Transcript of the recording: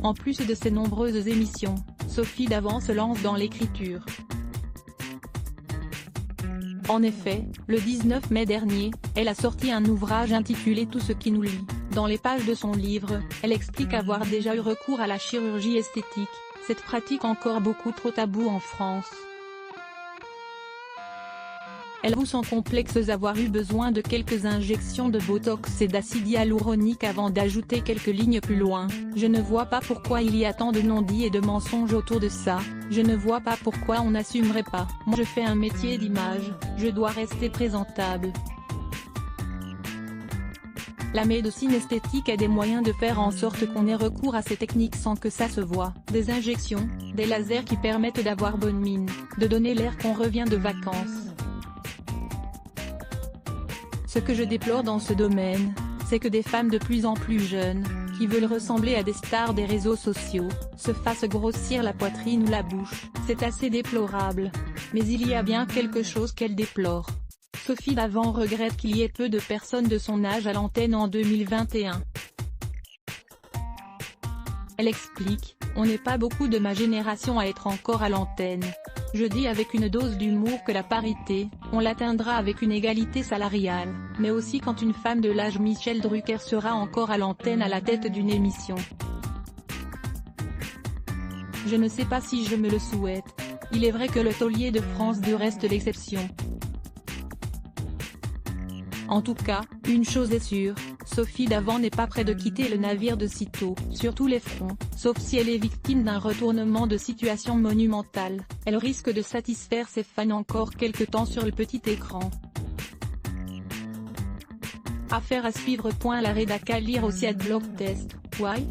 En plus de ses nombreuses émissions, Sophie Davant se lance dans l'écriture. En effet, le 19 mai dernier, elle a sorti un ouvrage intitulé Tout ce qui nous lie. Dans les pages de son livre, elle explique avoir déjà eu recours à la chirurgie esthétique, cette pratique encore beaucoup trop taboue en France. Elle avoue sans complexe avoir eu besoin de quelques injections de botox et d'acide hyaluronique avant d'ajouter quelques lignes plus loin. Je ne vois pas pourquoi il y a tant de non-dits et de mensonges autour de ça, je ne vois pas pourquoi on n'assumerait pas. Moi je fais un métier d'image, je dois rester présentable. La médecine esthétique a des moyens de faire en sorte qu'on ait recours à ces techniques sans que ça se voie. Des injections, des lasers qui permettent d'avoir bonne mine, de donner l'air qu'on revient de vacances. Ce que je déplore dans ce domaine, c'est que des femmes de plus en plus jeunes, qui veulent ressembler à des stars des réseaux sociaux, se fassent grossir la poitrine ou la bouche. C'est assez déplorable. Mais il y a bien quelque chose qu'elle déplore. Sophie Davant regrette qu'il y ait peu de personnes de son âge à l'antenne en 2021. Elle explique, on n'est pas beaucoup de ma génération à être encore à l'antenne. Je dis avec une dose d'humour que la parité, on l'atteindra avec une égalité salariale, mais aussi quand une femme de l'âge Michel Drucker sera encore à l'antenne à la tête d'une émission. Je ne sais pas si je me le souhaite. Il est vrai que le taulier de France 2 reste l'exception. En tout cas, une chose est sûre, Sophie Davant n'est pas près de quitter le navire de sitôt, sur tous les fronts, sauf si elle est victime d'un retournement de situation monumental, elle risque de satisfaire ses fans encore quelque temps sur le petit écran. Affaire à suivre. La rédac à lire aussi @blogtest. Why?